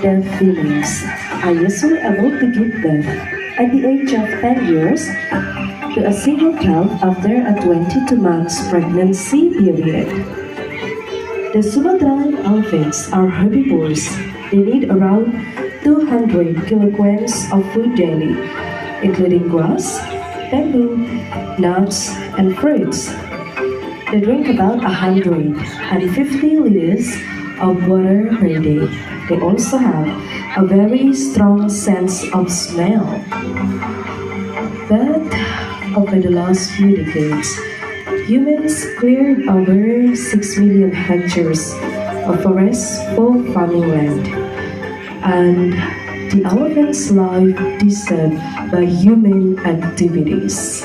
Their females are usually able to give birth at the age of 10 years to a single calf after a 22 months pregnancy period. The Sumatran elephants are herbivores. They need around 200 kilograms of food daily, including grass, bamboo, nuts, and fruits. They drink about 150 liters of water per day. They also have a very strong sense of smell. But over the last few decades, humans cleared over 6 million hectares of forest for farming land, and the elephant's life disturbed by human activities.